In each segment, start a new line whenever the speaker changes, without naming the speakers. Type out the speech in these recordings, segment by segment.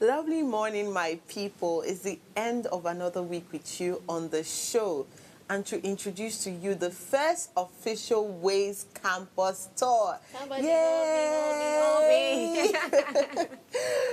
Lovely morning, my people. It's the end of another week with you on the show. And to introduce to you the first official Ways campus tour.
Somebody hold me.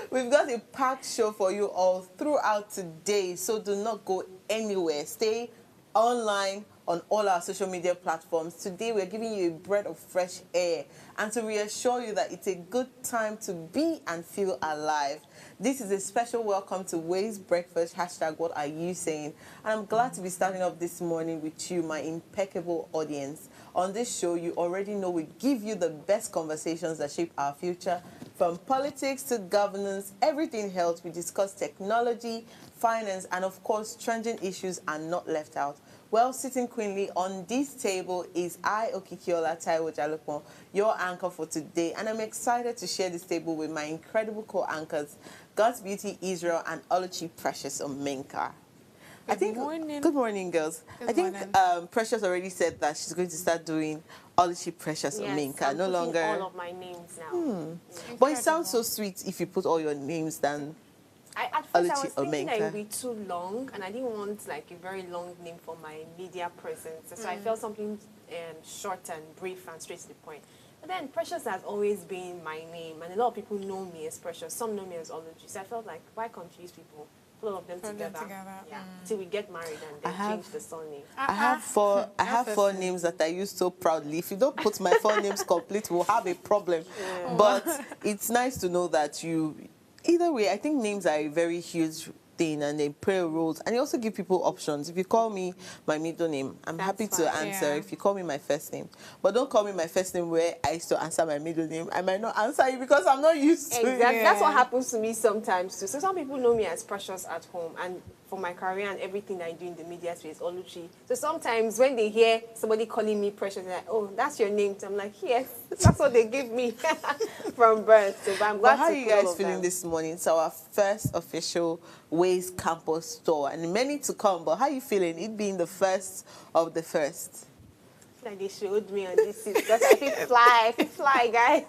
We've got a packed show for you all throughout today, so do not go anywhere. Stay online on all our social media platforms. Today we're giving you a breath of fresh air and to reassure you that it's a good time to be and feel alive. This is a special welcome to Ways Breakfast, hashtag what are you saying? And I'm glad to be starting off this morning with you, my impeccable audience. On this show, you already know we give you the best conversations that shape our future. From politics to governance, everything else. We discuss technology, finance, and of course, trending issues are not left out. Well, sitting queenly on this table is I, Okikiola Taiwo Jalopon, your anchor for today. And I'm excited to share this table with my incredible co-anchors, God's Beauty Israel and Oluchi Precious Omenka.
Good morning.
Good morning, girls. I think Precious already said that she's going to start doing Oluchi Precious Omenka.
I'm
no longer
all of my names now.
But it sounds so sweet if you put all your names down.
At first, I was thinking that it would be too long, and I didn't want like a very long name for my media presence. So I felt something short and brief and straight to the point. But then Precious has always been my name, and a lot of people know me as Precious. Some know me as Oluchi. So I felt like, why confuse people? Put all of them together. Yeah. Till we get married and then change the surname.
I have four names that I use so proudly. If you don't put my four names complete, we'll have a problem. Yeah. But it's nice to know that you... Either way, I think names are a very huge thing and they play roles. And you also give people options. If you call me my middle name, I'm happy to answer if you call me my first name. But don't call me my first name where I used to answer my middle name. I might not answer you because I'm not used to it.
Exactly. That's what happens to me sometimes too. So some people know me as Precious at home, and for my career and everything I do in the media space, Oluchi. So sometimes when they hear somebody calling me Precious, they're like, oh, that's your name. So I'm like, yes, that's what they give me from birth. So, but I'm glad
how are you guys feeling this morning? It's our first official Ways campus tour, and many to come. But how are you feeling? It being the first of the first.
Like they showed me on this seat because I fly, guys.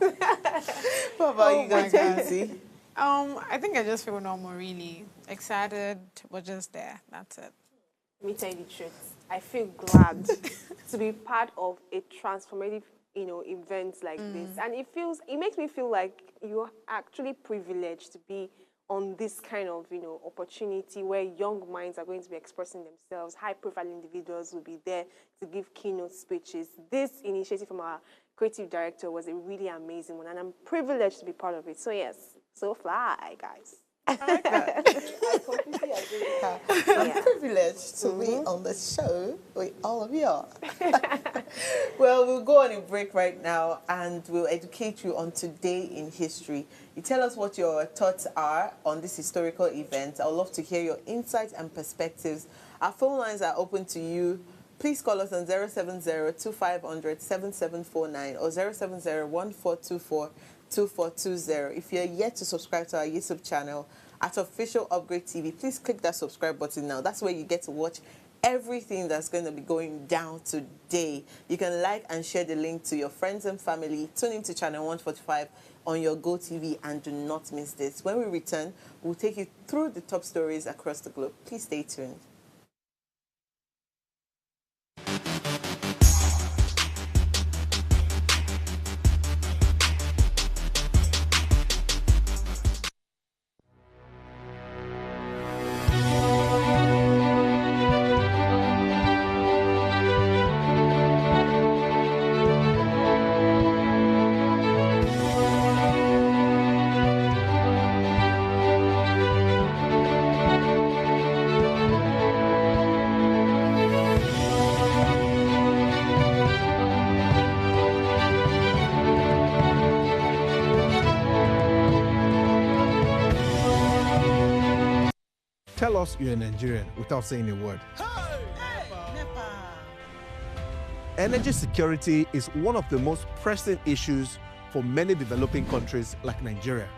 What about you guys, Beauty?
I think I just feel normal, really. Excited, but just there. That's it.
Let me tell you the truth. I feel glad to be part of a transformative, event like this. And it makes me feel like you're actually privileged to be on this kind of, opportunity where young minds are going to be expressing themselves. High-profile individuals will be there to give keynote speeches. This initiative from our creative director was a really amazing one, and I'm privileged to be part of it. So yes, so fly, guys.
I like that. I completely agree with her. I'm privileged to be on the show with all of you. Well, we'll go on a break right now and we'll educate you on today in history. You tell us what your thoughts are on this historical event. I would love to hear your insights and perspectives. Our phone lines are open to you. Please call us on 070-2500-7749 or 070-1424-2420. If you're yet to subscribe to our YouTube channel at Official Upgrade TV, please click that subscribe button now. That's where you get to watch everything that's going to be going down today. You can like and share the link to your friends and family. Tune into channel 145 on your Go TV and do not miss this. When we return, we'll take you through the top stories across the globe. Please stay tuned.
Tell us you're a Nigerian without saying a word. Energy security is one of the most pressing issues for many developing countries like Nigeria.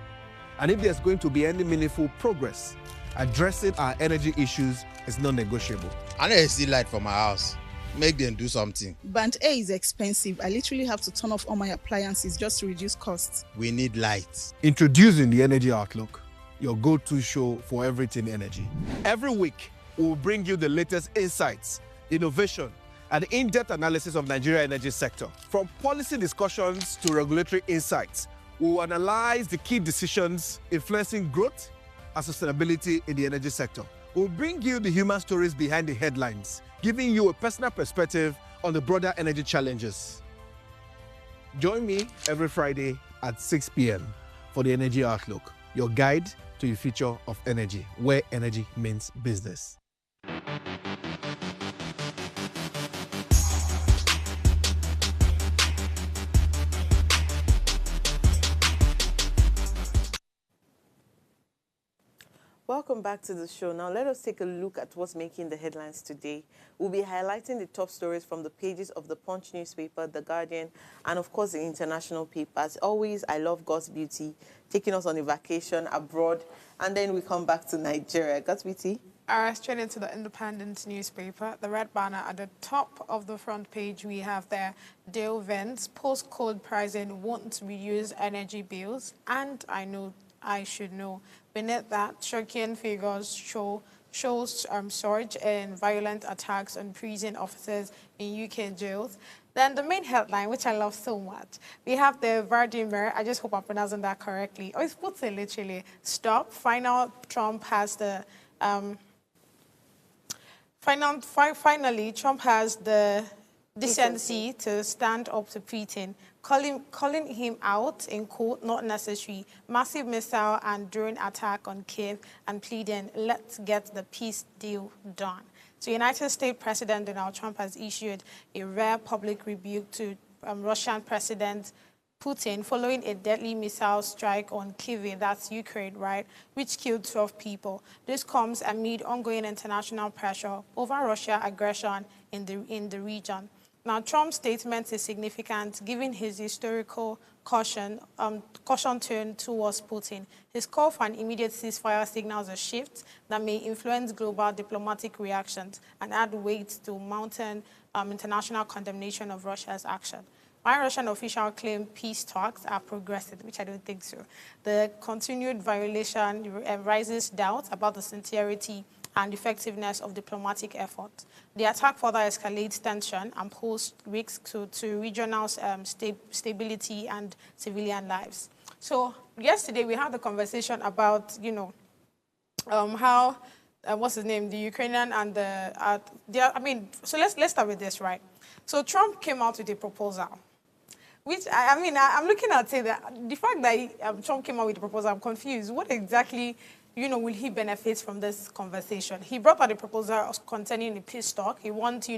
And if there's going to be any meaningful progress, addressing our energy issues is non-negotiable.
I need to see light for my house. Make them do something.
Band A is expensive. I literally have to turn off all my appliances just to reduce costs.
We need light.
Introducing the Energy Outlook, your go-to show for everything energy. Every week, we'll bring you the latest insights, innovation, and in-depth analysis of Nigeria energy sector. From policy discussions to regulatory insights, we'll analyze the key decisions influencing growth and sustainability in the energy sector. We'll bring you the human stories behind the headlines, giving you a personal perspective on the broader energy challenges. Join me every Friday at 6 p.m. for the Energy Outlook, your guide to the future of energy, where energy means business.
Welcome back to the show. Now let us take a look at what's making the headlines today. We'll be highlighting the top stories from the pages of the Punch newspaper, The Guardian, and of course the international papers. Always, I love God's beauty, taking us on a vacation abroad, and then we come back to Nigeria. God's beauty.
Straight into the Independent newspaper, the red banner at the top of the front page, we have there, Dale Vents, post-cold pricing won't reduce energy bills, and I should know. Beneath that, shocking figures shows surge in violent attacks on prison officers in UK jails. Then the main headline, which I love so much, we have the Vladimir, I just hope I'm pronouncing that correctly. Oh, it's put it literally, stop. Trump has the finally, Trump has the decency to stand up to Putin, calling him out in court, not necessary. Massive missile and drone attack on Kiev and pleading, let's get the peace deal done. So United States President Donald Trump has issued a rare public rebuke to Russian President Putin following a deadly missile strike on Kyiv, that's Ukraine, right, which killed 12 people. This comes amid ongoing international pressure over Russia's aggression in the region. Now, Trump's statement is significant, given his historical caution tone towards Putin. His call for an immediate ceasefire signals a shift that may influence global diplomatic reactions and add weight to mounting international condemnation of Russia's action. One Russian official claimed peace talks are progressive, which I don't think so. The continued violation raises doubt about the sincerity and effectiveness of diplomatic efforts. The attack further escalates tension and poses risks to regional stability and civilian lives. So yesterday we had the conversation about, how, what's his name, the Ukrainian and so let's start with this, right? So Trump came out with a proposal, which, I'm looking at say that the fact that Trump came out with a proposal, I'm confused. What exactly, will he benefit from this conversation? He brought out a proposal containing a peace talk. He wants,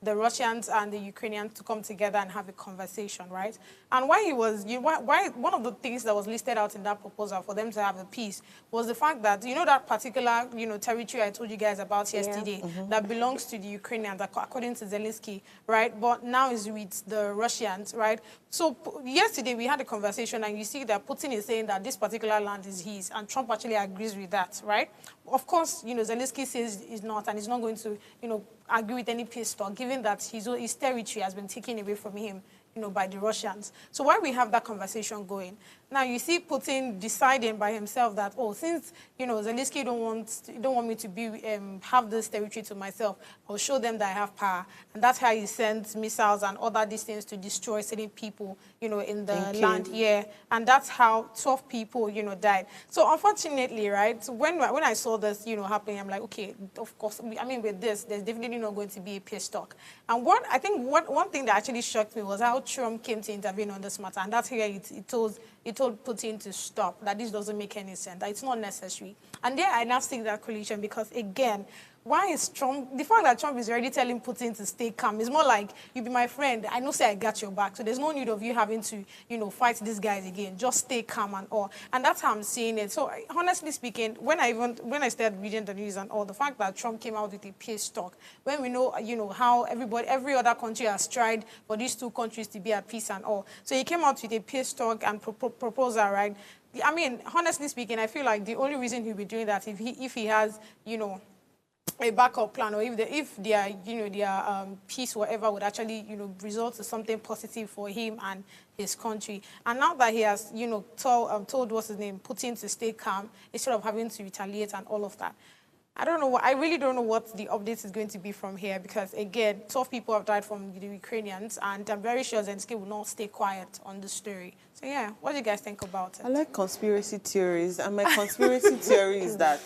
the Russians and the Ukrainians to come together and have a conversation, right? And why one of the things that was listed out in that proposal for them to have a peace was the fact that, that particular, territory I told you guys about yesterday that belongs to the Ukrainians, according to Zelensky, right? But now is with the Russians, right? So yesterday we had a conversation and you see that Putin is saying that this particular land is his, and Trump actually agrees with that, right? Of course, Zelensky says he's not, and he's not going to, agree with any peace talk, given that his territory has been taken away from him, by the Russians. So why we have that conversation going? Now you see Putin deciding by himself that, since Zelensky don't want me to be have this territory to myself, I'll show them that I have power, and that's how he sends missiles and other these things to destroy certain people, in the land here, and that's how 12 people, died. So unfortunately, right, when I saw this, happening, I'm like, okay, of course, with this, there's definitely not going to be a peace talk. And one thing that actually shocked me was how Trump came to intervene on this matter, and that's here he told Putin to stop, that this doesn't make any sense, that it's not necessary. And there I now see that collision because, again, why is Trump, the fact that Trump is already telling Putin to stay calm, is more like, you be my friend, I know say I got your back, so there's no need of you having to, fight these guys again, just stay calm and all. And that's how I'm seeing it. So honestly speaking, when I started reading the news and all, the fact that Trump came out with a peace talk, when we know, how every other country has tried for these two countries to be at peace and all. So he came out with a peace talk and proposal, right? Honestly speaking, I feel like the only reason he'll be doing that if he has, a backup plan, or if their their peace whatever would actually result to something positive for him and his country. And now that he has told what's his name, Putin, to stay calm instead of having to retaliate and all of that, I don't know. I really don't know what the update is going to be from here, because again, 12 people have died from the Ukrainians, and I'm very sure Zelensky will not stay quiet on the story. So yeah, what do you guys think about it?
I like conspiracy theories, and my conspiracy theory is that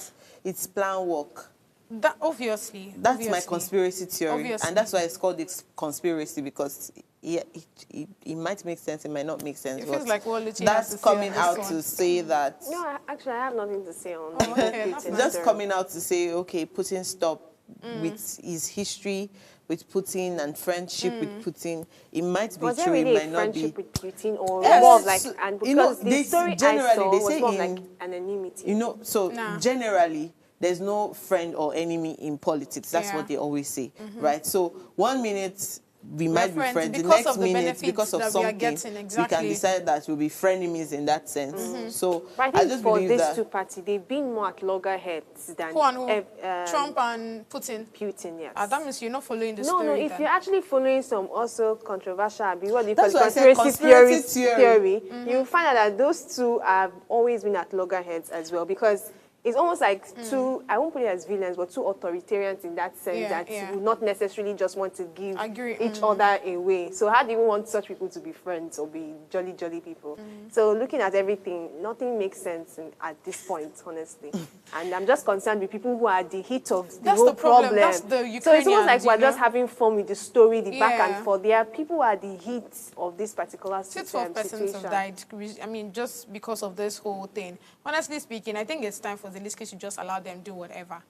it's plan work.
That, obviously.
That's my conspiracy theory.
Obviously.
And that's why it's called conspiracy, because it might make sense, it might not make sense.
It feels like what Lucia has
that's
to say
coming
on
out
this
to
one.
say that...
No, actually, I have nothing to say on
okay, that's
Putin.
Just coming out to say, okay, Putin stop with his history with Putin and friendship with Putin. It might be
Was
true,
there really
it might
a
not be.
friendship with Putin, or
Yes.
more of like, and because
You know,
the story I
generally,
saw
they
was
say
more of
in-
like anonymity.
You know, so
Nah.
generally, there's no friend or enemy in politics. That's
Yeah.
what they always say, right? So 1 minute we might be
friends
friends, the
because
next
of the
minute,
benefits
because of
that we are
something,
getting,
we can
exactly.
decide that we'll be frenemies in that sense. So
But I
I
think
just
for
believe
these
that...
two parties, they've been more at loggerheads than
Who and who? Trump and Putin.
Putin, yes.
That means you're not following the
No,
story.
if
then.
you're actually following some also controversial, what do you
That's
call
why I
it,
said
conspiracy
conspiracy
theory, you'll find out that those two have always been at loggerheads as well, because it's almost like two, I won't put it as villains, but two authoritarians in that sense,
Yeah,
that
yeah.
would not necessarily just want to give
Agree.
each other away. So how do you want such people to be friends or be jolly, jolly people? So looking at everything, nothing makes sense at this point, honestly. And I'm just concerned with people who are at the heat of the
That's
whole
the problem.
problem.
That's the
So it's almost like
Ukrainians,
we're
you know?
just having fun with the story, the back
Yeah.
and forth. There are people who are at the heat of this particular
12 persons
situation.
have died, I mean, just because of this whole thing. Honestly speaking, I think it's time for Zelensky to just allow them do whatever.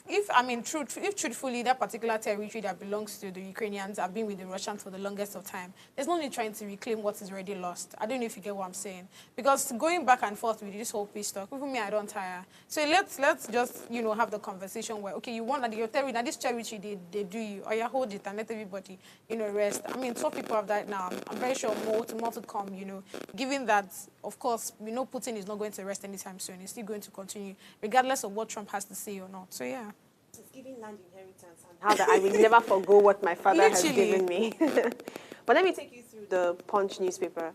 If truthfully that particular territory that belongs to the Ukrainians have been with the Russians for the longest of time, there's no need trying to reclaim what is already lost. I don't know if you get what I'm saying. Because going back and forth with this whole peace talk, even me, I don't tire. So let's just, have the conversation where, okay, you want that your territory, now this territory, they do you, or you hold it and let everybody, rest. I mean, 12 people have died now. I'm very sure more to come, given that, of course, Putin is not going to rest anytime soon. He's still going to continue, regardless of what Trump has to say or not. So, yeah.
It's giving land inheritance and how that I will never forgo what my father has
Literally.
given me. But let me take you through the Punch newspaper.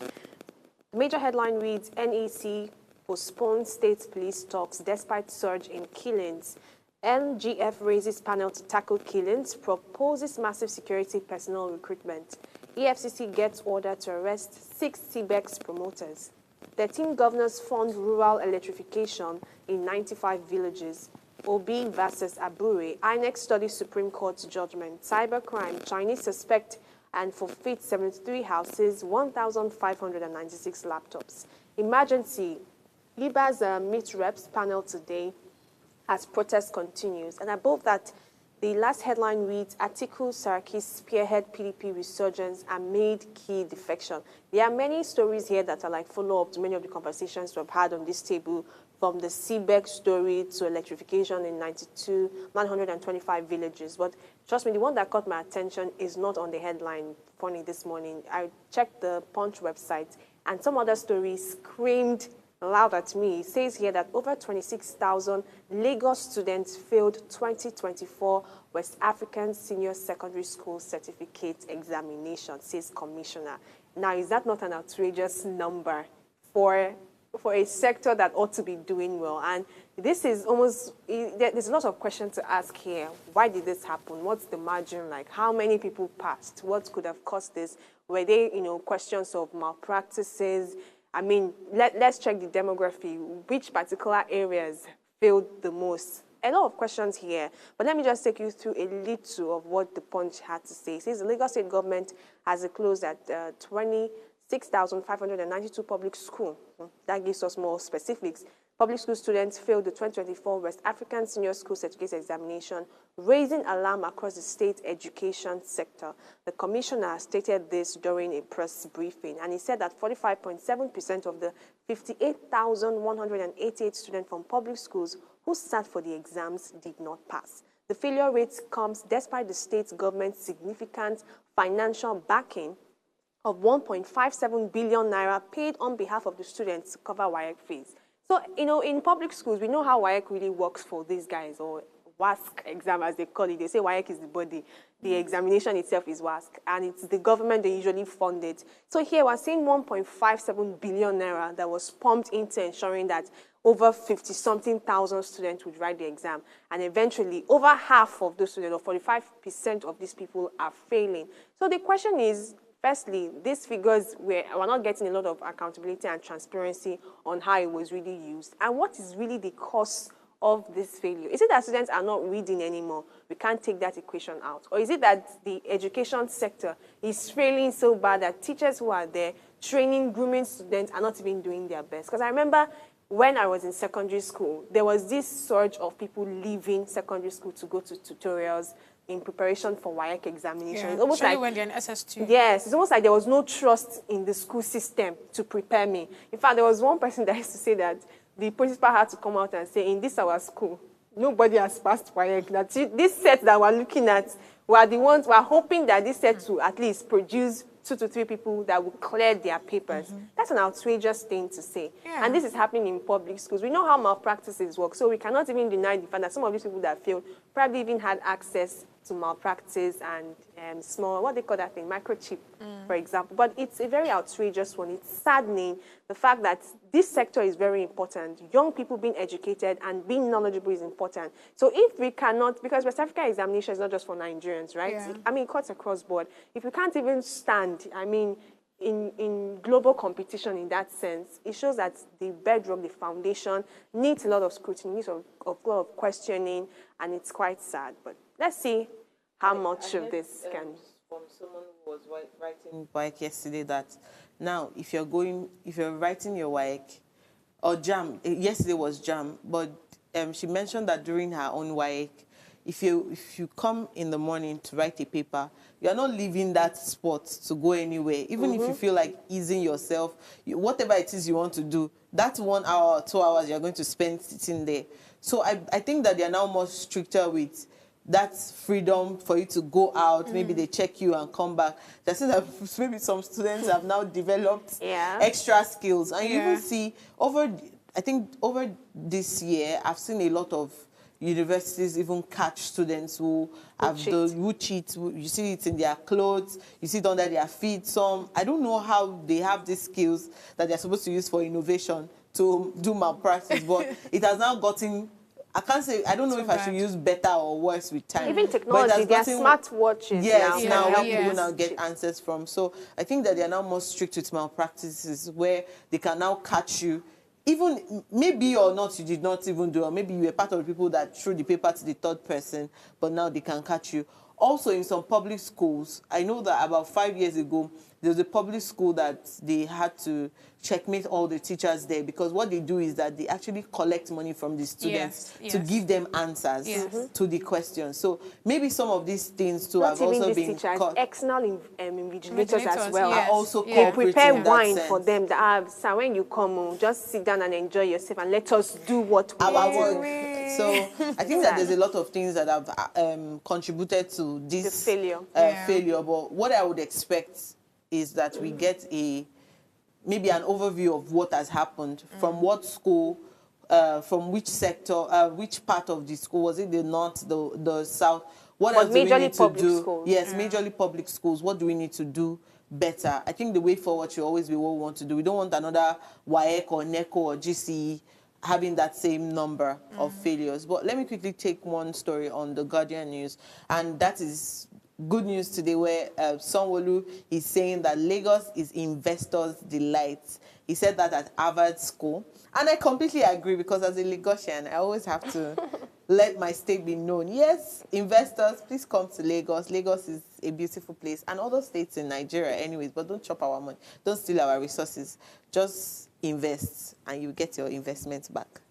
The major headline reads, NEC postpones state police talks despite surge in killings. LGF raises panel to tackle killings, proposes massive security personnel recruitment. EFCC gets order to arrest 6 CBEX promoters. 13 governors fund rural electrification in 95 villages. Obi versus Abure. INEC studies Supreme Court's judgment. Cybercrime. Chinese suspect and forfeit 73 houses, 1,596 laptops. Emergency. Liba's meet reps panel today as protest continues. And above that, the last headline reads, Atiku Saraki spearhead PDP resurgence amid key defection. There are many stories here that are like follow-up to many of the conversations we've had on this table, from the CBEC story to electrification in 925 villages. But trust me, the one that caught my attention is not on the headline. Funny, this morning, I checked the Punch website, and some other stories screamed loud at me. It says here that over 26,000 Lagos students failed 2024 West African Senior Secondary School Certificate Examination, says Commissioner. Now, is that not an outrageous number for a sector that ought to be doing well? And this is almost, there's a lot of questions to ask here. Why did this happen? What's the margin like? How many people passed? What could have caused this? Were they, questions of malpractices? I mean, let's check the demography. Which particular areas failed the most? A lot of questions here, but let me just take you through a little of what the Punch had to say. It says the Lagos State government has closed at 26,592 public schools. That gives us more specifics. Public school students failed the 2024 West African Senior School Certificate Examination, raising alarm across the state education sector. The commissioner stated this during a press briefing, and he said that 45.7% of the 58,188 students from public schools who sat for the exams did not pass. The failure rate comes despite the state government's significant financial backing of 1.57 billion naira paid on behalf of the students to cover WAEC fees. So, in public schools, we know how WAEC really works for these guys, or WASC exam, as they call it. They say WAEC is the body. The examination itself is WASC, and it's the government that usually fund it. So here we're seeing 1.57 billion naira that was pumped into ensuring that over 50-something thousand students would write the exam. And eventually, over half of those students, or 45% of these people, are failing. So the question is, firstly, these figures, we're not getting a lot of accountability and transparency on how it was really used. And what is really the cause of this failure? Is it that students are not reading anymore? We can't take that equation out. Or is it that the education sector is failing so bad that teachers who are there training, grooming students are not even doing their best? Because I remember when I was in secondary school, there was this surge of people leaving secondary school to go to tutorials in preparation for WAEC examination.
Yeah,
It's almost like
when they're in SS2.
Yes, it's almost like there was no trust in the school system to prepare me. In fact, there was one person that used to say that the principal had to come out and say, in this our school, nobody has passed WAEC. That this set that we're looking at, we're the ones, we're hoping that this set will at least produce 2 to 3 people that will clear their papers. That's an outrageous thing to say.
Yeah.
And this is happening in public schools. We know how malpractices work, so we cannot even deny the fact that some of these people that failed probably even had access to malpractice and small, what they call that thing, microchip, for example. But it's a very outrageous one. It's saddening, the fact that this sector is very important. Young people being educated and being knowledgeable is important. So if we cannot, because West Africa examination is not just for Nigerians, right?
Yeah.
I mean, it cuts across board. If we can't even stand, I mean, in global competition in that sense, it shows that the bedrock, the foundation, needs a lot of scrutiny, needs a lot of questioning, and it's quite sad. But let's see how much of this can.
From someone who was writing WAEC yesterday that now if you're writing your WAEC or JAM, yesterday was JAM, but she mentioned that during her own WAEC, if you come in the morning to write a paper, you're not leaving that spot to go anywhere. Even if you feel like easing yourself, whatever it is you want to do, that's 1 hour or 2 hours you're going to spend sitting there. So I think that they're now more stricter with that freedom for you to go out. Maybe they check you and come back. That's that maybe some students have now developed extra skills. And you even see over this year, I've seen a lot of universities even catch students who cheat. You see it in their clothes, you see it under their feet. Some, I don't know how they have these skills that they're supposed to use for innovation to do malpractice, but it has now gotten, I can't say, I don't know if I should use better or worse with time.
Even technology, there are smartwatches.
Yes, now where people now get answers from. So I think that they are now more strict with malpractices where they can now catch you. Even maybe or not, you did not even do, or maybe you were part of the people that threw the paper to the third person, but now they can catch you. Also, in some public schools, I know that about 5 years ago, there was a public school that they had to checkmate all the teachers there, because what they do is that they actually collect money from the students to give them answers to the questions. So maybe some of these things too have also been caught.
External invigilators as well
are also
they prepare wine
sense
for them. So when you come, just sit down and enjoy yourself and let us do what we
our
want.
So I think that there's a lot of things that have contributed to this
failure.
Failure. But what I would expect is that we get maybe an overview of what has happened, from what school, from which sector, which part of the school. Was it the north, the south? What else do we need to do?
Schools.
Yes, majorly public schools. What do we need to do better? I think the way forward should always be what we want to do. We don't want another WAEC or NECO or GCE having that same number of failures. But let me quickly take one story on the Guardian News, and that is good news today, where Sanwo-Olu is saying that Lagos is investors' delight. He said that at Harvard School. And I completely agree, because as a Lagosian, I always have to let my state be known. Yes, investors, please come to Lagos. Lagos is a beautiful place. And other states in Nigeria anyways, but don't chop our money. Don't steal our resources. Just invest, and you get your investment back.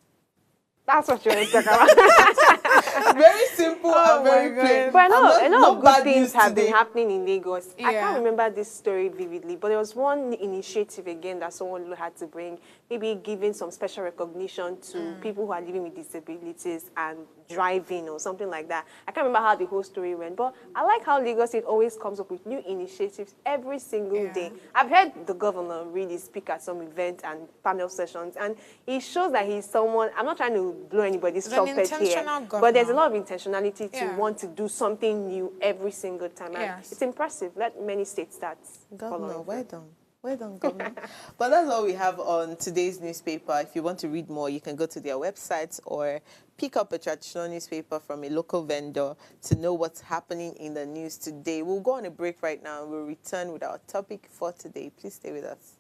That's what you're talking about.
Very simple and very plain.
But a lot of good things have been
today.
happening in Lagos. I can't remember this story vividly, but there was one initiative again that someone had to bring, maybe giving some special recognition to people who are living with disabilities and driving or something like that. I can't remember how the whole story went, but I like how Lagos State always comes up with new initiatives every single day. I've heard the governor really speak at some events and panel sessions, and he shows that he's someone, I'm not trying to blow anybody's trumpet here, but there's a lot of intentionality to want to do something new every single time. And it's impressive. Let many states start
Governor,
following.
well done. Well done, Governor. But that's all we have on today's newspaper. If you want to read more, you can go to their websites or pick up a traditional newspaper from a local vendor to know what's happening in the news today. We'll go on a break right now and we'll return with our topic for today. Please stay with us.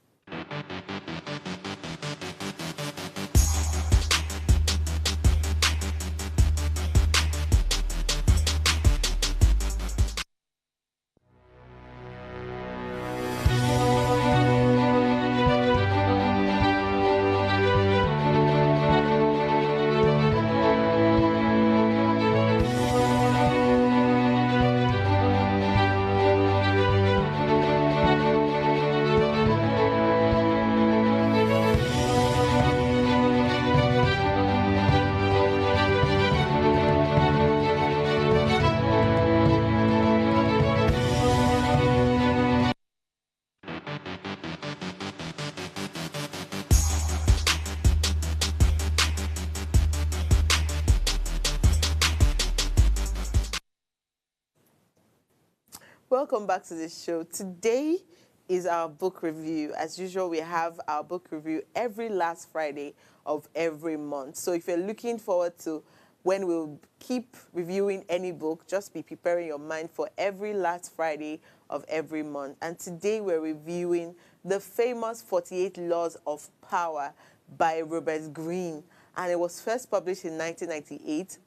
Welcome back to the show. Today is our book review. As usual, we have our book review every last Friday of every month. So if you're looking forward to when we'll keep reviewing any book, just be preparing your mind for every last Friday of every month. And today we're reviewing the famous 48 Laws of Power by Robert Greene. And it was first published in 1998.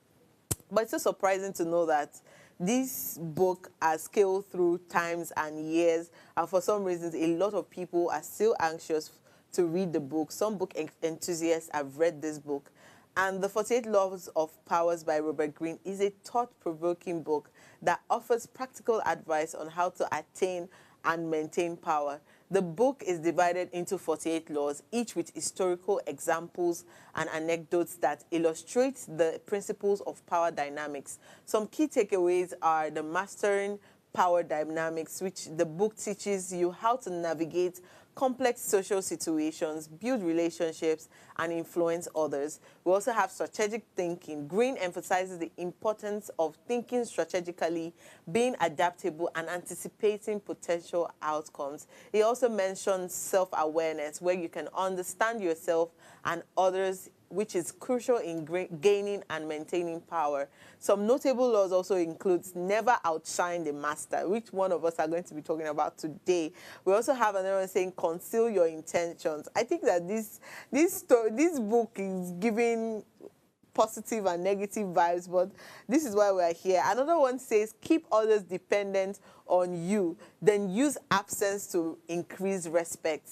But it's so surprising to know that this book has scaled through times and years, and for some reasons, a lot of people are still anxious to read the book. Some book enthusiasts have read this book. And the 48 Laws of Powers by Robert Greene is a thought-provoking book that offers practical advice on how to attain and maintain power. The book is divided into 48 laws, each with historical examples and anecdotes that illustrate the principles of power dynamics. Some key takeaways are the mastering power dynamics, which the book teaches you how to navigate complex social situations, build relationships, and influence others. We also have strategic thinking. Greene emphasizes the importance of thinking strategically, being adaptable, and anticipating potential outcomes. He also mentions self-awareness, where you can understand yourself and others, which is crucial in gaining and maintaining power. Some notable laws also includes never outshine the master, which one of us are going to be talking about today. We also have another one saying conceal your intentions. I think that this book is giving positive and negative vibes, but this is why we're here. Another one says keep others dependent on you, then use absence to increase respect.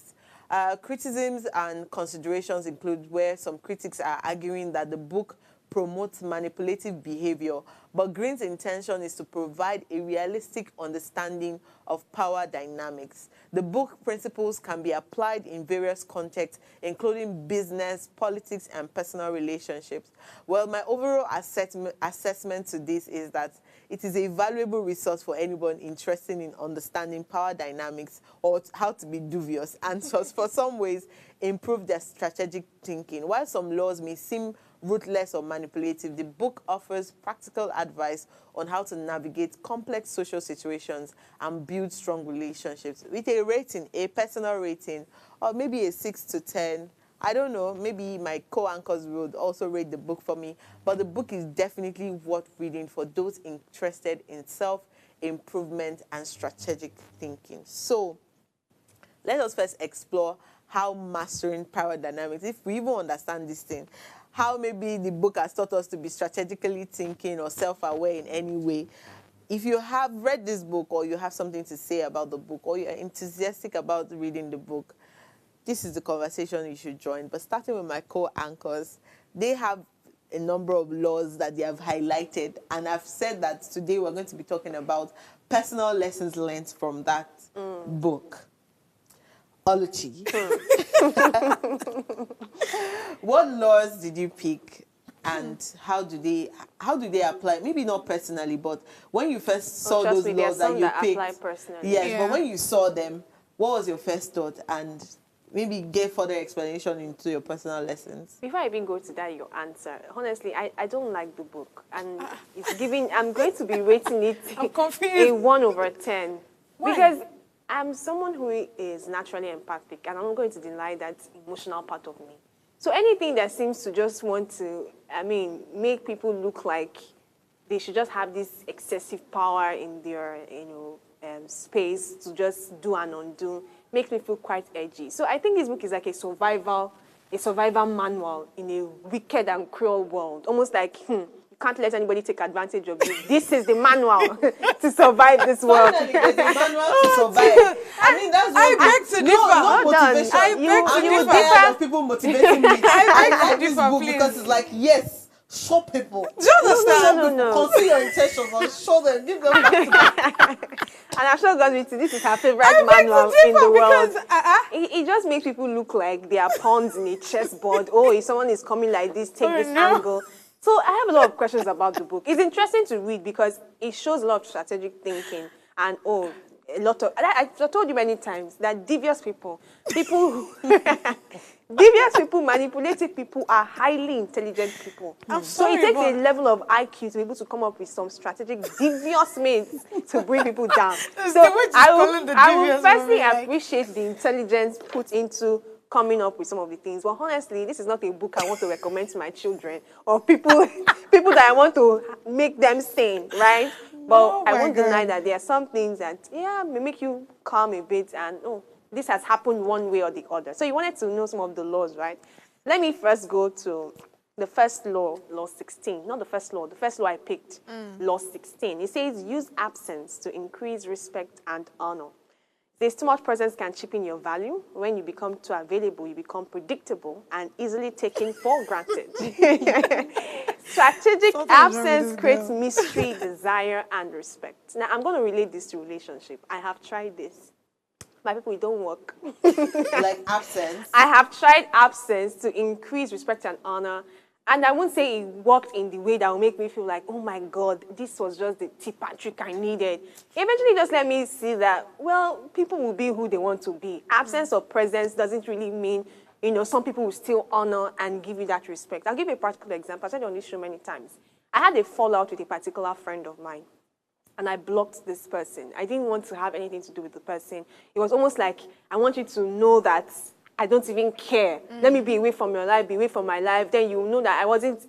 Criticisms and considerations include where some critics are arguing that the book promotes manipulative behavior, but Greene's intention is to provide a realistic understanding of power dynamics. The book principles can be applied in various contexts, including business, politics, and personal relationships. Well, my overall assessment to this is that it is a valuable resource for anyone interested in understanding power dynamics or how to be dubious, and so for some ways improve their strategic thinking. While some laws may seem ruthless or manipulative, the book offers practical advice on how to navigate complex social situations and build strong relationships. With a rating, a personal rating, or maybe a 6 to 10, I don't know, maybe my co-anchors would also rate the book for me, but the book is definitely worth reading for those interested in self-improvement and strategic thinking. So, let us first explore how mastering power dynamics, if we even understand this thing, how maybe the book has taught us to be strategically thinking or self-aware in any way. If you have read this book or you have something to say about the book or you're enthusiastic about reading the book, this is the conversation you should join. But starting with my co-anchors, they have a number of laws that they have highlighted, and I've said that today we're going to be talking about personal lessons learned from that book. Oluchi. What laws did you pick? and how do they apply? Maybe not personally, but when you first saw
trust
those
me, there's
laws that
some
you
that
picked,
apply personally.
yes,
Yeah.
but when you saw them, what was your first thought? And maybe give further explanation into your personal lessons.
Before I even go to that, your answer, honestly, I don't like the book. And it's giving, I'm going to be rating it
I'm confused.
a 1/10.
Why?
Because I'm someone who is naturally empathic, and I'm not going to deny that emotional part of me. So anything that seems to just want to, make people look like they should just have this excessive power in their, space to just do and undo, makes me feel quite edgy. So I think this book is like a survival manual in a wicked and cruel world. Almost like, you can't let anybody take advantage of you. This is the manual to survive this world.
Finally, there's a manual to survive. I mean, that's
I
what
beg to differ.
no
Hold on.
motivation.
I beg to
I'm
differ.
tired of people motivating me. I
beg to
like this
differ,
book
please.
because it's like, yes, show people.
Do you understand?
Show people. Conceal your intentions and show them. Give them back to them.
And I'm sure God's this is her favorite
I beg
manual
to
in the
differ
world.
because
It just makes people look like they are pawns in a chessboard. Oh, if someone is coming like this, take
Oh,
this
no.
angle. So I have a lot of questions about the book. It's interesting to read because it shows a lot of strategic thinking and a lot of. I've told you many times that devious people, devious people, manipulative people are highly intelligent people.
I'm
So
sorry,
it takes
but-
a level of IQ to be able to come up with some strategic devious means to bring people down.
That's
So
the way to call him the
I will
devious
firstly
woman, like-
appreciate the intelligence put into coming up with some of the things. But honestly, this is not a book I want to recommend to my children or people people that I want to make them sane, right? But
Oh
I
my
won't deny
God.
that there are some things that, may make you calm a bit and, this has happened one way or the other. So you wanted to know some of the laws, right? Let me first go to the first law, law 16. Not the first law I picked, law 16. It says, use absence to increase respect and honor. There's too much presence can cheapen your value. When you become too available, you become predictable and easily taken for granted. Strategic
Something's wrong with
absence
this
creates
girl.
mystery, desire, and respect. Now, I'm going to relate this to relationship. I have tried this. My people, it don't work.
Like absence.
I have tried absence to increase respect and honor. And I won't say it worked in the way that will make me feel like, oh my God, this was just the tip and trick I needed. Eventually just let me see that, well, people will be who they want to be. Absence of presence doesn't really mean, some people will still honor and give you that respect. I'll give you a practical example. I've said it on this show many times. I had a fallout with a particular friend of mine. And I blocked this person. I didn't want to have anything to do with the person. It was almost like, I want you to know that I don't even care. Let me be away from your life, be away from my life. Then you know that I wasn't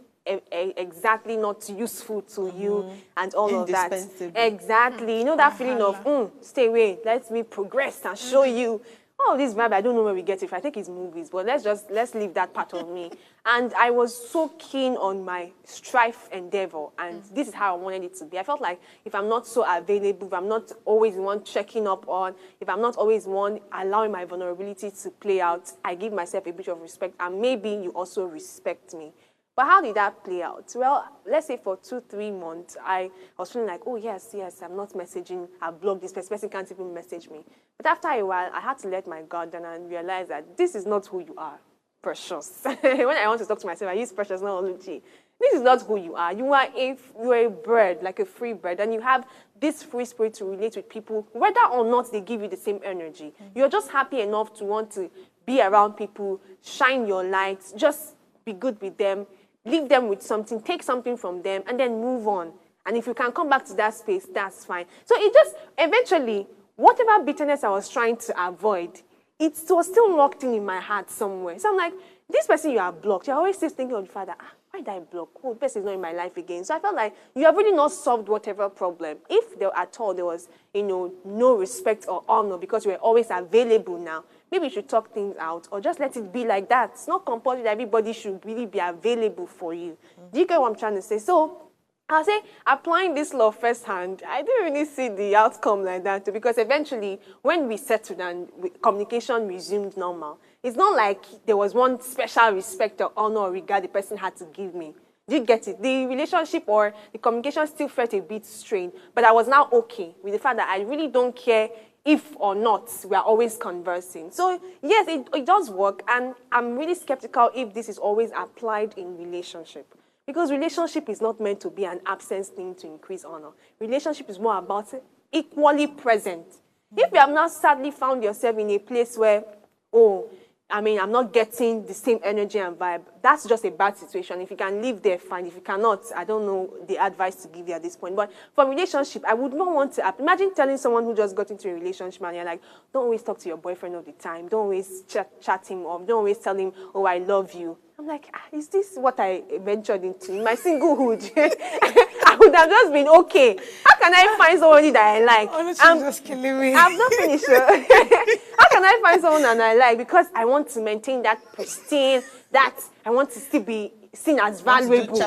exactly not useful to you and all of that.
Indispensable.
Exactly. You know that feeling of, stay away, let me progress and show you. Oh, this vibe, I don't know where we get it. I think it's movies, but let's leave that part of me. And I was so keen on my strife endeavor, and this is how I wanted it to be. I felt like if I'm not so available, if I'm not always the one checking up on, if I'm not always one allowing my vulnerability to play out, I give myself a bit of respect, and maybe you also respect me. But how did that play out? Well, let's say for 2-3 months, I was feeling like, oh, yes, I'm not messaging. I've blocked this person. This person can't even message me. But after a while, I had to let my guard down and realize that this is not who you are, Precious. When I want to talk to myself, I use Precious, not Oluchi. This is not who you are. You are a bird, like a free bird, and you have this free spirit to relate with people, whether or not they give you the same energy. You're just happy enough to want to be around people, shine your light, just be good with them, leave them with something, take something from them, and then move on. And if you can come back to that space, that's fine. So it just, eventually, whatever bitterness I was trying to avoid, it was still locked in my heart somewhere. So I'm like, this person you have blocked, you're always still thinking of the father, why did I block? Oh, the person is not in my life again. So I felt like you have really not solved whatever problem. If there at all there was, no respect or honor because you were always available now, maybe you should talk things out or just let it be like that. It's not compulsory that everybody should really be available for you. Do you get what I'm trying to say? So I'll say, applying this law firsthand, I didn't really see the outcome like that too, because eventually, when we settled and communication resumed normal, it's not like there was one special respect or honor or regard the person had to give me. Do you get it? The relationship or the communication still felt a bit strained, but I was now okay with the fact that I really don't care if or not we are always conversing. So yes, it does work, and I'm really skeptical if this is always applied in relationship. Because relationship is not meant to be an absence thing to increase honor. Relationship is more about equally present. If you have not sadly found yourself in a place where, oh, I mean, I'm not getting the same energy and vibe, that's just a bad situation. If you can live there, fine. If you cannot, I don't know the advice to give you at this point. But for relationship, I would not want to, imagine telling someone who just got into a relationship and you're like, don't always talk to your boyfriend all the time. Don't always chat him up. Don't always tell him, oh, I love you. I'm like, is this what I ventured into in my singlehood? I would have just been okay. How can I find somebody that I like?
Honestly, just killing me.
I'm not finished. How can I find someone that I like? Because I want to maintain that pristine, that I want to still be seen as valuable.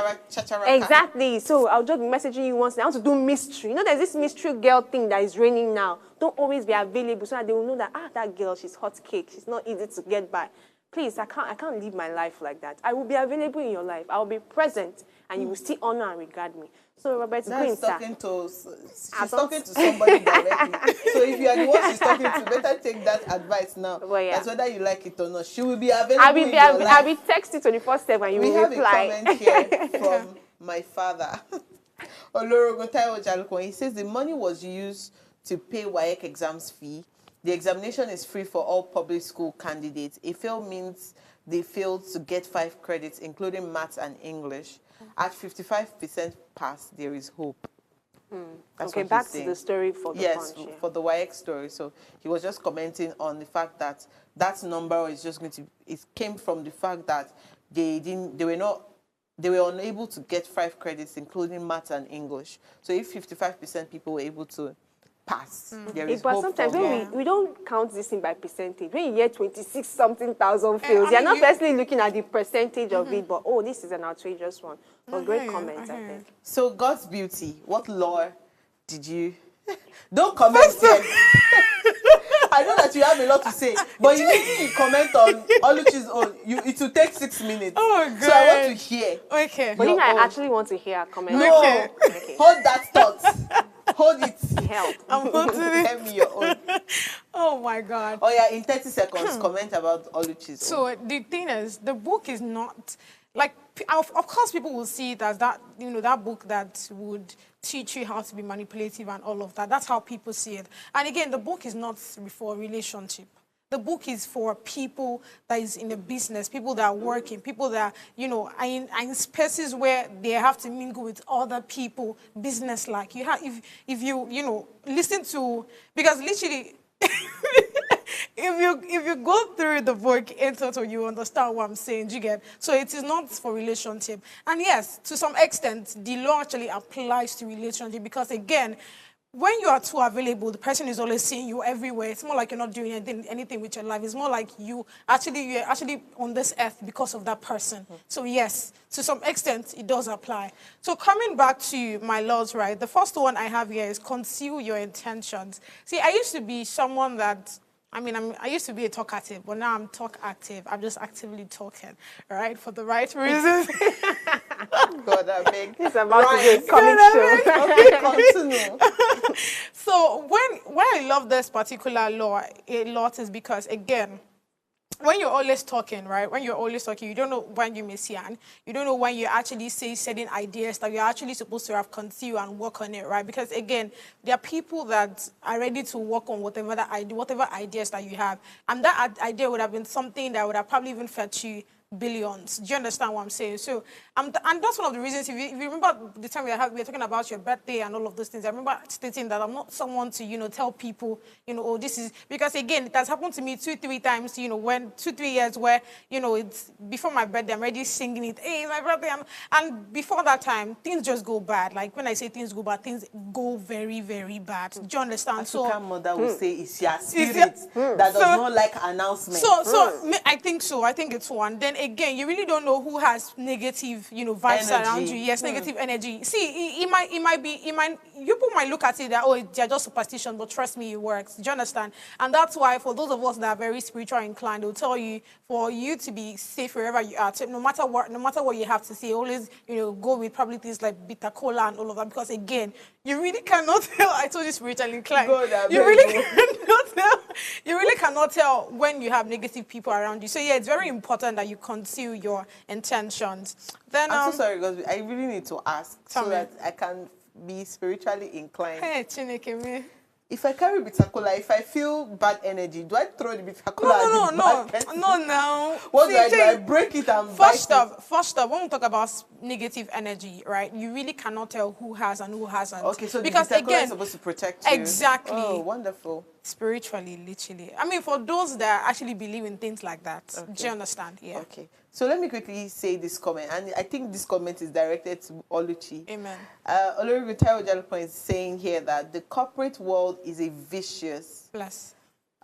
Exactly. So I'll just be messaging you once. I want to do mystery. You know, there's this mystery girl thing that is raining now. Don't always be available so that they will know that, that girl, she's hot cake. She's not easy to get by. Please, I can't live my life like that. I will be available in your life. I will be present, and you will still honor and regard me. So, Robert Greene,
she's talking to somebody directly. So if you are the one she's talking to, better take that advice now.
Well, yeah.
That's whether you like it or not. She will be available
I'll be texting 24/7 and you will reply.
We have a comment here from my father. Olorogotayo Jalukon. He says the money was used to pay WAEC exams fee. The examination is free for all public school candidates. A fail means they failed to get 5 credits, including maths and English. At 55% pass, there is hope.
Okay, back to the story for the
Yes,
punch, yeah.
for the WAEC story. So he was just commenting on the fact that that number is just going to, it came from the fact that they were unable to get 5 credits, including maths and English. So if 55% people were able to pass, there is
but
hope.
sometimes
for
when we don't count this in by percentage. When you hear 26-something thousand fails,
I mean,
you're not personally looking at the percentage of it, but oh, this is an outrageous one. But great comments, I think.
So God's beauty, what law did you... Don't comment here. I know that you have a lot to say, but immediately you comment on Oluchi's own, it will take 6 minutes.
Oh, good.
So I want to hear.
Okay.
But I actually want to hear a comment.
No,
Okay.
hold that thought. Hold it.
Help.
I'm holding it.
Tell me your own.
Oh my God.
Oh yeah, in 30 seconds, comment about Oluchi's own.
So the thing is, the book is not like, of course, people will see it as that, that book that would teach you how to be manipulative and all of that. That's how people see it. And again, the book is not for a relationship. The book is for people that is in the business, people that are working, people that, are in spaces where they have to mingle with other people, business-like. You have, if you listen to, because literally, if you go through the book in total, you understand what I'm saying. Do you get? So it is not for relationship. And yes, to some extent, the law actually applies to relationship because again, when you are too available, the person is always seeing you everywhere. It's more like you're not doing anything with your life. It's more like you're actually on this earth because of that person. So yes, to some extent, it does apply. So coming back to my laws, right? The first one I have here is conceal your intentions. See, I used to be someone that, I used to be a talkative, but now I'm talk active. I'm just actively talking, right? For the right reasons.
God, I beg.
It's about to be a comic show.
Okay, continue.
So when I love this particular law a lot is because, again, when you're always talking, right? When you're always talking, you don't know when you miss yarn. You don't know when you actually say certain ideas that you're actually supposed to have concealed and work on it, right? Because again, there are people that are ready to work on whatever ideas that you have, and that idea would have been something that would have probably even fetched you billions. Do you understand what I'm saying? So, and that's one of the reasons, if you remember the time we were talking about your birthday and all of those things, I remember stating that I'm not someone to, tell people, oh, this is, because again, it has happened to me 2-3 times, when 2-3 years where, it's before my birthday, I'm already singing it, hey, my birthday, and before that time, things just go bad. Like when I say things go bad, things go very, very bad. Do you understand?
African mother will say it's your spirit that does not like announcements.
So I think so. I think it's one. Then again, you really don't know who has negative, vibes
Energy.
around you. Yes, negative energy. See, it might people might look at it that, oh, they're just superstition, but trust me, it works. Do you understand? And that's why for those of us that are very spiritual inclined, they'll tell you for you to be safe wherever you are, no matter what you have to say, always, go with probably things like bitter cola and all of that, because again, you really cannot tell. I told you spiritually inclined. You really cannot tell when you have negative people around you. So yeah, it's very important that you conceal your intentions. Then
I'm so sorry because I really need to ask so
me.
that I can be spiritually inclined.
Hey, Chineke me.
If I carry bitter cola, if I feel bad energy, do I throw the bitter cola at the bad person?
No.
What do I do? I break it and
First off, when we talk about negative energy, right, you really cannot tell who has and who hasn't.
Okay, so
because
the bitter cola
again,
is supposed to protect you.
Exactly.
Oh, wonderful.
Spiritually, literally. I mean, for those that actually believe in things like that, do you understand? Yeah.
Okay. So let me quickly say this comment, and I think this comment is directed to Oluchi.
Amen.
Olori Jalopon is saying here that the corporate world is a vicious.
Bless.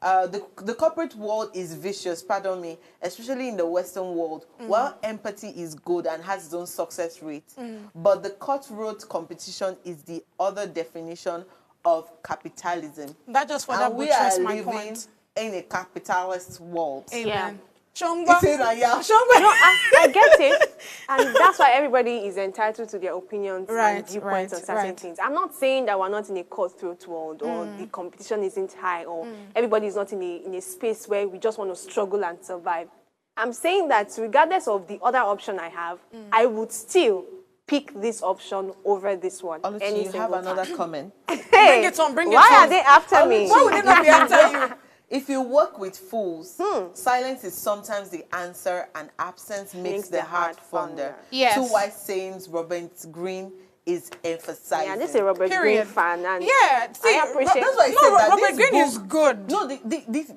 The corporate world is vicious, pardon me, especially in the Western world. While empathy is good and has its own success rate, but the cutthroat competition is the other definition of capitalism.
That just for
and
that
we
buttress
are
my
living
point.
in a capitalist world.
Amen.
Yeah.
Shongba.
No, I get it, and that's why everybody is entitled to their opinions and viewpoints on certain things. I'm not saying that we're not in a cutthroat world or the competition isn't high or everybody is not in a space where we just want to struggle and survive. I'm saying that regardless of the other option I have, I would still pick this option over this one.
Oluchi, you have another comment.
Hey,
bring it on.
Why are they after me?
Why would they not be after you?
If you work with fools, silence is sometimes the answer and absence makes the heart fonder.
Yes.
2 wise sayings Robert Greene is emphasizing.
Yeah, this is a Robert Greene fan. And
yeah, see,
I appreciate
that's why I said that
Robert
this
Greene
book,
is good.
No,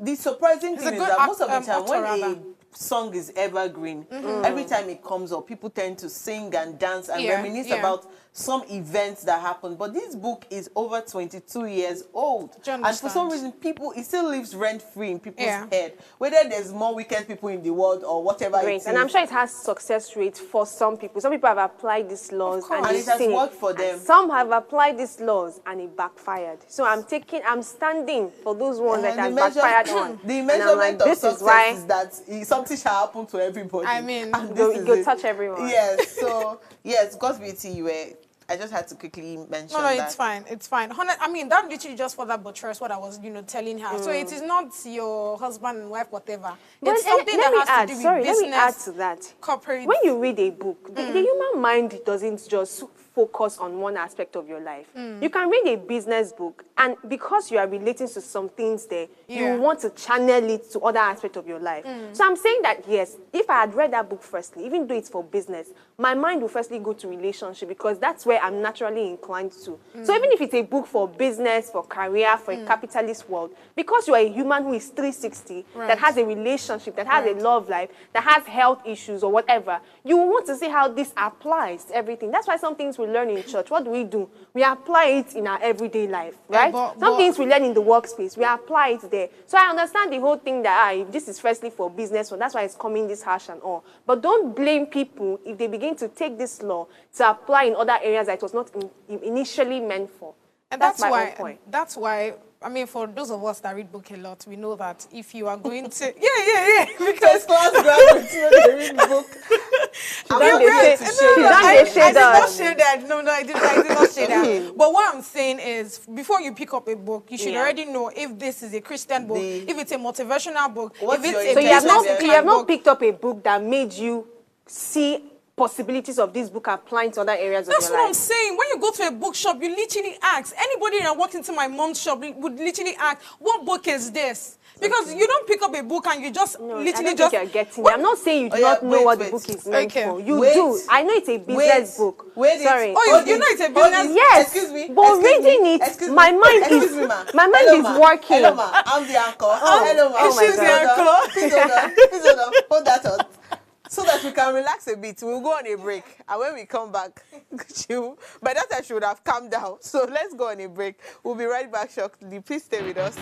the surprising thing is
good
that most of the time
author,
when
rather.
a song is evergreen, every time it comes up, people tend to sing and dance and reminisce about some events that happened. But this book is over 22 years old. And for some reason, it still lives rent-free in people's head. Whether there's more wicked people in the world or whatever it is.
And I'm sure it has success rate for some people. Some people have applied these laws and
it has worked for them.
Some have applied these laws and it backfired. So I'm standing for those ones that have backfired on.
The measurement of success is that something shall happen to everybody.
I mean,
go touch everyone.
Yes, so, yes, God's beauty, I just had to quickly mention that.
No, it's fine. It's fine. I mean, that literally just for that buttress what I was, telling her. So it is not your husband and wife, whatever.
But
it's something that has to do with business.
Let me add to that.
Corporate.
When you read a book, the human mind doesn't just focus on one aspect of your life. You can read a business book, and because you are relating to some things there, you want to channel it to other aspects of your life. So I'm saying that, yes, if I had read that book firstly, even though it's for business, my mind will firstly go to relationship because that's where I'm naturally inclined to. So even if it's a book for business, for career, for a capitalist world, because you are a human who is 360, that has a relationship, that has a love life, that has health issues or whatever, you will want to see how this applies to everything. That's why some things we learn in church, what do? We apply it in our everyday life, right? Some things we learn in the workspace, we apply it there. So I understand the whole thing that this is firstly for business, so that's why it's coming this harsh and all. But don't blame people if they begin to take this law to apply in other areas that it was not initially meant for.
And
that's my own point.
That's why, I mean, for those of us that read book a lot, we know that if you are going to...
Because class graduates know they read book.
I did not say that. No, I did not say that. But what I'm saying is, before you pick up a book, you should already know if this is a Christian book, if it's a motivational book, if it's a...
So you have not picked up a book that made you see possibilities of this book applying to other areas of your life.
That's what I'm saying. When you go to a bookshop, you literally ask. Anybody that walked into my mom's shop would literally ask, what book is this? Because you don't pick up a book and you just literally just...
you're getting it. I'm not saying you do not know what the book is meant for. You do. I know it's a business book. Sorry.
Oh, you know it's a business?
Yes.
Excuse me.
But reading it, my mind is working.
Hello, ma. I'm the anchor. Hello, ma.
Oh my God.
Please hold on. Hold that on. So that we can relax a bit, we'll go on a break. And when we come back, by that time she would have calmed down. So let's go on a break. We'll be right back shortly. Please stay with us.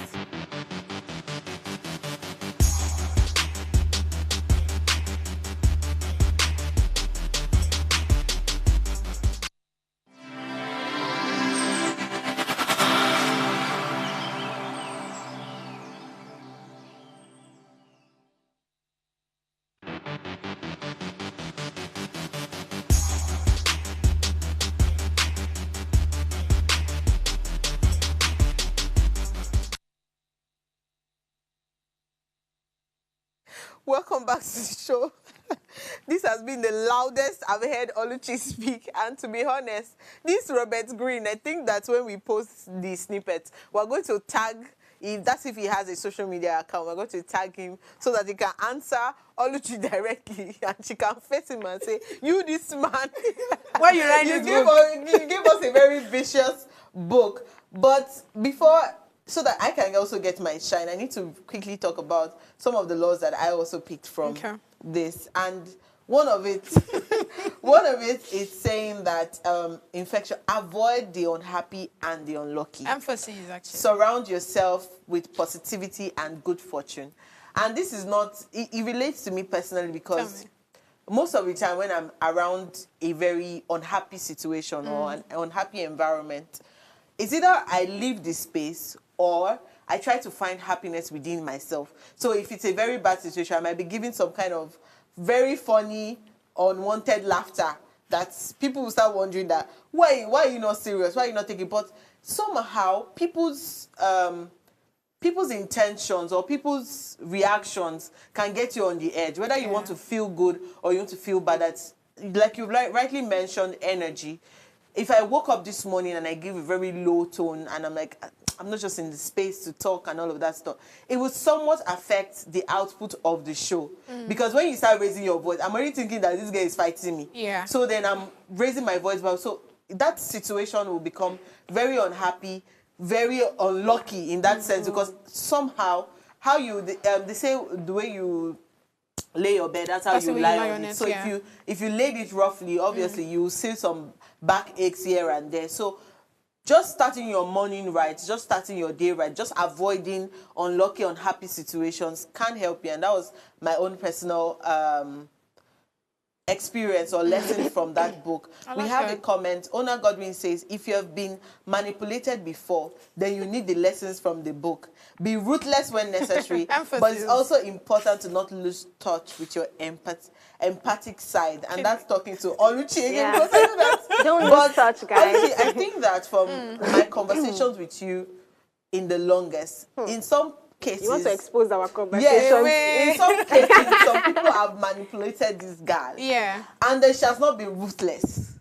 Welcome back to the show. This has been the loudest I've heard Oluchi speak, and to be honest, this Robert Greene, I think that when we post the snippets, we're going to tag, if he has a social media account, we're going to tag him so that he can answer Oluchi directly, and she can face him and say, "You, this man,
Why you write this book?"
You gave us a very vicious book." But before, so that I can also get my shine, I need to quickly talk about some of the laws that I also picked from this. And one of it, is saying that infection, avoid the unhappy and the unlucky.
Emphasis, actually.
Surround yourself with positivity and good fortune. And this is not, it relates to me personally because most of the time when I'm around a very unhappy situation or an unhappy environment, it's either I leave the space or I try to find happiness within myself. So if it's a very bad situation, I might be giving some kind of very funny, unwanted laughter that people will start wondering that, why are you not serious? Why are you not taking? But somehow people's intentions or people's reactions can get you on the edge, whether you want to feel good or you want to feel bad. That's, like you rightly mentioned, energy. If I woke up this morning and I give a very low tone and I'm like, I'm not just in the space to talk and all of that stuff, it will somewhat affect the output of the show. Because when you start raising your voice, I'm already thinking that this guy is fighting me.
Yeah.
So then I'm raising my voice. So that situation will become very unhappy, very unlucky in that sense, because somehow, how you, they say the way you lay your bed, that's how you lie on it. So if you laid it roughly, obviously you will see some backaches here and there. So just starting your morning right, just starting your day right, just avoiding unlucky, unhappy situations can help you. And that was my own personal experience or lesson from that book. We have a comment. Ona Godwin says, if you have been manipulated before, then you need the lessons from the book. Be ruthless when necessary, but it's also important to not lose touch with your empathic side. And that's talking to Oluchi again.
Don't lose touch, guys.
Honestly, I think that from my conversations with you in the longest, in some cases,
you want to expose our conversation.
Yes, in some cases, some people have manipulated this girl.
Yeah.
And then she has not been ruthless.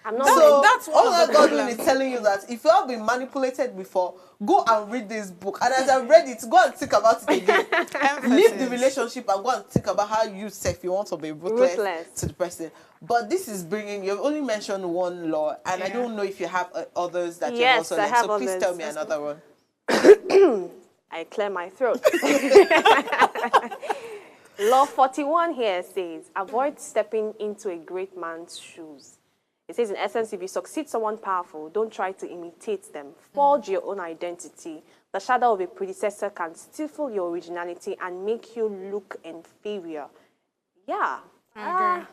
I'm not
So
that's
all that Godwin is telling you that if you have been manipulated before, go and read this book. And as I read it, go and think about it again. Leave the relationship and go and think about how you want to be ruthless to the person. But this is bringing, you've only mentioned one law, and I don't know if you have others that you've also learned. So please tell me another one.
I clear my throat. Law 41 here says, avoid stepping into a great man's shoes. It says, in essence, if you succeed someone powerful, don't try to imitate them. Forge your own identity. The shadow of a predecessor can stifle your originality and make you look inferior. Yeah.
I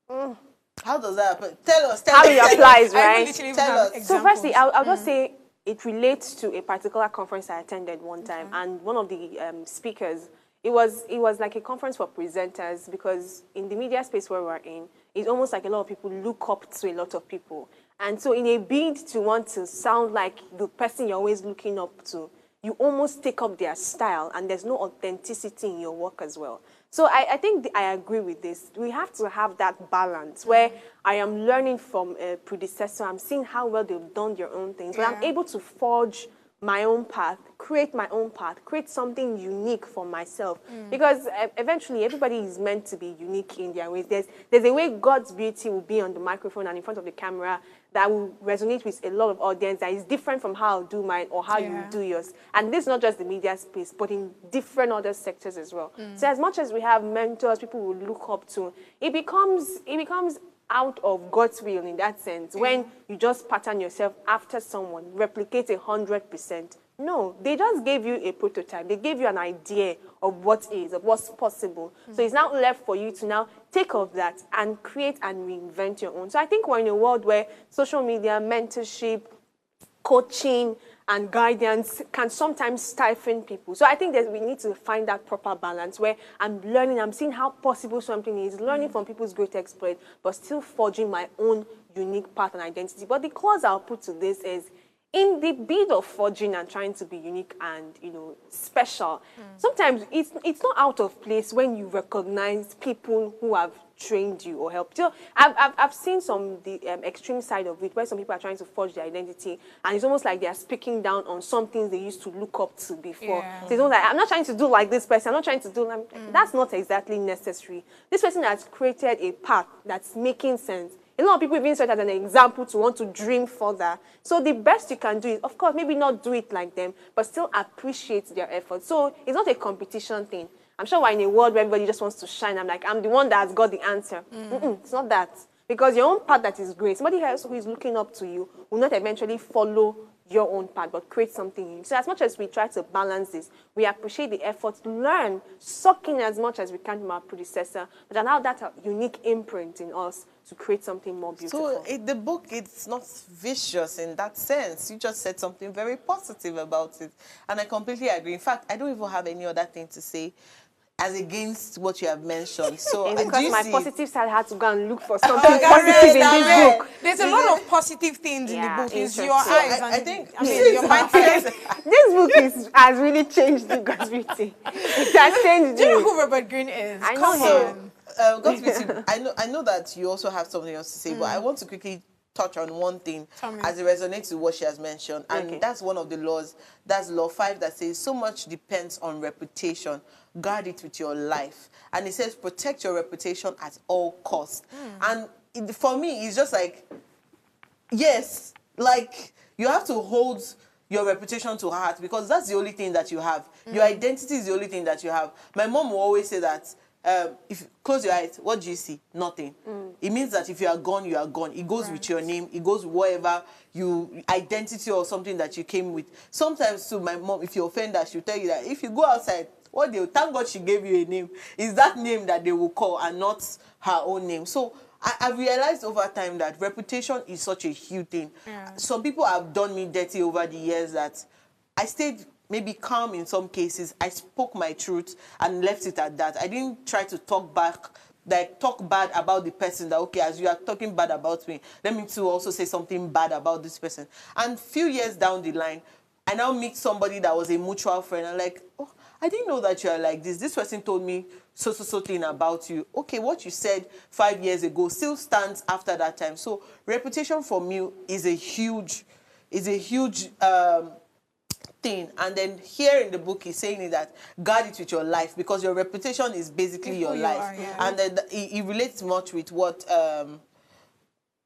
agree.
How does that happen? Tell us.
How it applies, right?
Tell us.
So firstly, I'll just say it relates to a particular conference I attended one time. And one of the speakers, it was like a conference for presenters, because in the media space where we're in, it's almost like a lot of people look up to a lot of people. And so in a bid to want to sound like the person you're always looking up to, you almost take up their style, and there's no authenticity in your work as well. So I think I agree with this. We have to have that balance where I am learning from a predecessor. I'm seeing how well they've done their own things, but I'm able to forge my own path, create my own path, create something unique for myself. Because eventually everybody is meant to be unique in their ways. There's a way God's beauty will be on the microphone and in front of the camera that will resonate with a lot of audience that is different from how I'll do mine or how you do yours. And this is not just the media space, but in different other sectors as well. So as much as we have mentors, people will look up to, it becomes out of God's will in that sense. When you just pattern yourself after someone, replicate 100%. No, they just gave you a prototype. They gave you an idea of what is, of what's possible. So it's now left for you to now take of that and create and reinvent your own. So I think we're in a world where social media, mentorship, coaching, and guidance can sometimes stifle people. So I think that we need to find that proper balance where I'm learning, I'm seeing how possible something is, learning from people's great exploits, but still forging my own unique path and identity. But the clause I'll put to this is, in the bid of forging and trying to be unique and, special, sometimes it's not out of place when you recognize people who have trained you or helped you. I've seen the extreme side of it, where some people are trying to forge their identity, and it's almost like they are speaking down on some things they used to look up to before.
Yeah.
So it's not like, I'm not trying to do like this person, I'm not trying to do like, that's not exactly necessary. This person has created a path that's making sense. A lot of people even set as an example to want to dream further. So the best you can do is, of course, maybe not do it like them, but still appreciate their effort. So it's not a competition thing. I'm sure we're in a world where everybody just wants to shine. I'm like, I'm the one that has got the answer. It's not that. Because your own path that is great, somebody else who is looking up to you will not eventually follow your own path, but create something new. So as much as we try to balance this, we appreciate the effort, learn, suck in as much as we can from our predecessor, but allow that unique imprint in us to create something more beautiful.
So the book, it's not vicious in that sense. You just said something very positive about it. And I completely agree. In fact, I don't even have any other thing to say as against what you have mentioned. So
because my positive side had to go and look for something positive in this book.
There's a lot of positive things in the book. It's your eyes.
I think
your mindset.
This book has really changed the God's beauty. It has changed.
Do you know who Robert Greene is?
I know him.
God's beauty. I know that you also have something else to say, but I want to quickly touch on one thing as it resonates with what she has mentioned, and that's one of the laws. That's law 5 that says so much depends on reputation. Guard it with your life, and it says protect your reputation at all costs. And for me, it's just like, yes, like you have to hold your reputation to heart, because that's the only thing that you have. Your identity is the only thing that you have. My mom will always say that. If you close your eyes, what do you see? Nothing. It means that if you are gone, you are gone. It goes with your name. It goes with whatever identity or something that you came with. Sometimes too, my mom, if you offend her, she'll tell you that if you go outside, thank God she gave you a name. Is that name that they will call and not her own name. So I realized over time that reputation is such a huge thing. Yeah. Some people have done me dirty over the years that I stayed maybe calm in some cases. I spoke my truth and left it at that. I didn't try to talk bad about the person, that, okay, as you are talking bad about me, let me too also say something bad about this person. And a few years down the line, I now meet somebody that was a mutual friend. I'm like, oh, I didn't know that you are like this. This person told me so thing about you. Okay, what you said 5 years ago still stands after that time. So reputation for me is a huge thing. And then here in the book, he's saying that guard it with your life, because your reputation is basically your life. And then it relates much with what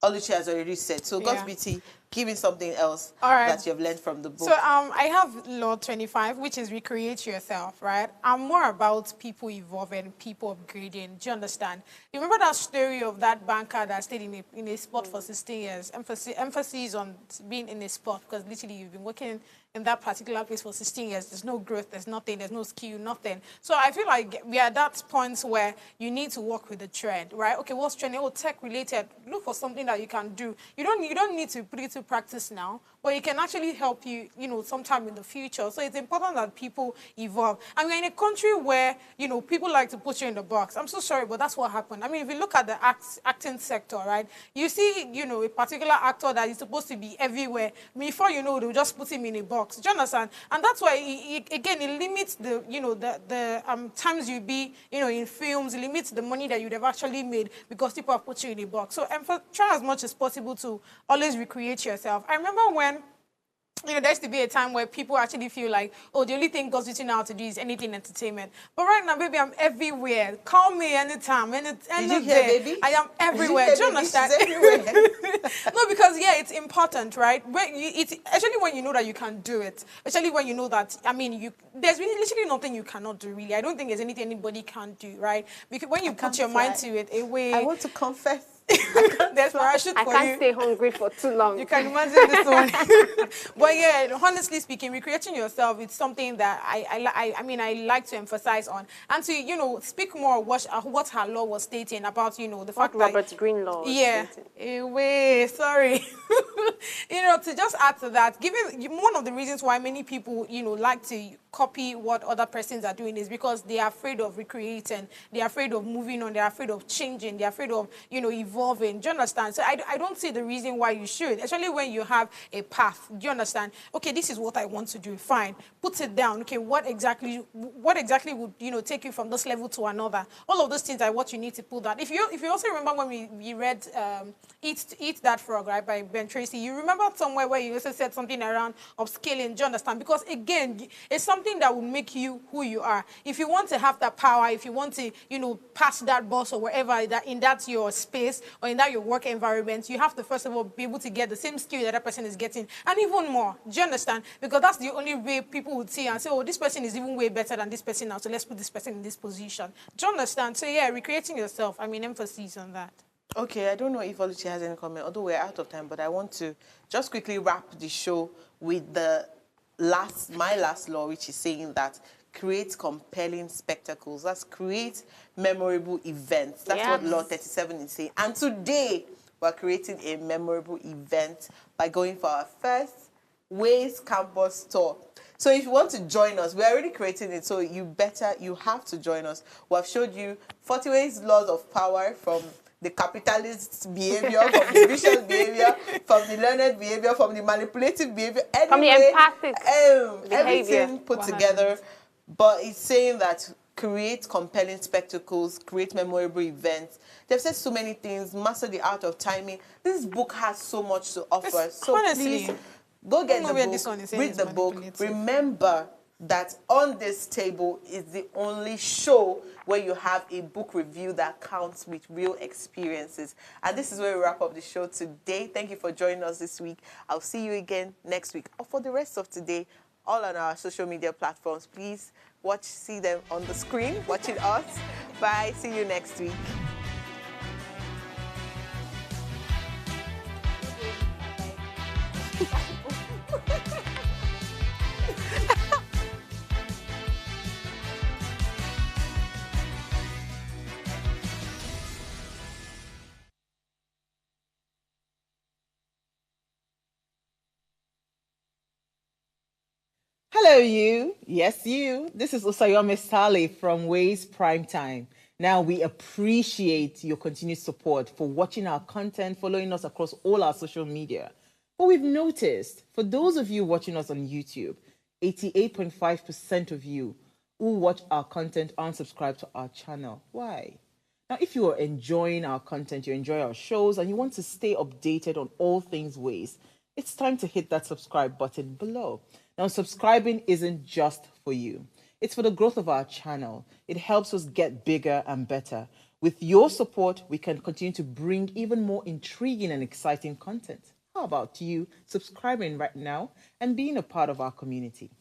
Oluchi has already said. So God's beauty, give me something else that you've learned from the book.
So I have law 25, which is recreate yourself, right? I'm more about people evolving, people upgrading. Do you understand? You remember that story of that banker that stayed in a spot for 16 years? Emphasis on being in a spot, because literally you've been working in that particular place for 16 years. There's no growth, there's nothing, there's no skill, nothing. So I feel like we are at that point where you need to work with the trend, right? Okay, what's trending? Oh, tech related. Look for something that you can do. You don't need to put it to practice now, but it can actually help you, sometime in the future. So it's important that people evolve. And we're in a country where, people like to put you in the box. I'm so sorry, but that's what happened. I mean, if you look at the acting sector, right, you see, a particular actor that is supposed to be everywhere. Before you know, they'll just put him in a box. Do you understand? And that's why, it limits the times you be, in films. It limits the money that you'd have actually made because people have put you in a box. So try as much as possible to always recreate yourself. I remember when there used to be a time where people actually feel like, oh, the only thing God's reaching out to do is anything entertainment. But right now, baby, I'm everywhere. Call me anytime, any
Did you hear,
day.
baby?
I am everywhere. Do you understand? No, because, it's important, right? Especially when you know that you can do it. Especially when you know that, there's really literally nothing you cannot do, really. I don't think there's anything anybody can do, right? Because when you put your mind to it,
I want to confess.
There's parachute for you.
I can't stay hungry for too long.
You can imagine this one. But yeah, honestly speaking, recreating yourself, it's something that I like to emphasize on. And to, speak more what her law was stating about, the fact that
Robert Greene law.
Yeah. Sorry. To just add to that, given one of the reasons why many people, like to copy what other persons are doing is because they are afraid of recreating, they're afraid of moving on, they're afraid of changing, they're afraid of, evolving. evolving. Do you understand? So I don't see the reason why you should, especially when you have a path. Do you understand? Okay, this is what I want to do. Fine. Put it down. Okay, what exactly would, you know, take you from this level to another? All of those things are what you need to put down. If you also remember when we read Eat That Frog, right, by Ben Tracy, you remember somewhere where you also said something around upscaling. Do you understand? Because again, it's something that will make you who you are. If you want to have that power, if you want to, you know, pass that boss or wherever that in that your space or in that your work environment, you have to first of all be able to get the same skill that person is getting, and even more. Do you understand? Because that's the only way people would see and say, oh, this person is even way better than this person now, so let's put this person in this position. Do you understand? So yeah, recreating yourself. I mean, emphasis on that.
Okay, I don't know if Oluchi has any comment, although we're out of time, but I want to just quickly wrap the show with my last law, which is saying that create compelling spectacles. That's create memorable events. That's what Law 37 is saying. And today, we're creating a memorable event by going for our first Ways Campus Tour. So if you want to join us, we're already creating it, so you have to join us. We have showed you 40 ways laws of power, from the capitalist behavior, from the vicious behavior, from the learned behavior, from the manipulative behavior, anyway,
from the empathic
everything put together. But it's saying that create compelling spectacles, create memorable events. They've said so many things, master the art of timing. This book has so much to offer. So
honestly,
please, go get the book, read the book. Remember that On This Table is the only show where you have a book review that counts with real experiences. And this is where we wrap up the show today. Thank you for joining us this week. I'll see you again next week. Or for the rest of today, all on our social media platforms. Please see them on the screen, watching us. Bye. See you next week.
Hello, you. Yes, you. This is Usayome Sale from Ways Primetime. Now, we appreciate your continued support for watching our content, following us across all our social media. But we've noticed, for those of you watching us on YouTube, 88.5% of you who watch our content aren't subscribed to our channel. Why? Now, if you are enjoying our content, you enjoy our shows, and you want to stay updated on all things Ways, it's time to hit that subscribe button below. Now, subscribing isn't just for you. It's for the growth of our channel. It helps us get bigger and better. With your support, we can continue to bring even more intriguing and exciting content. How about you subscribing right now and being a part of our community?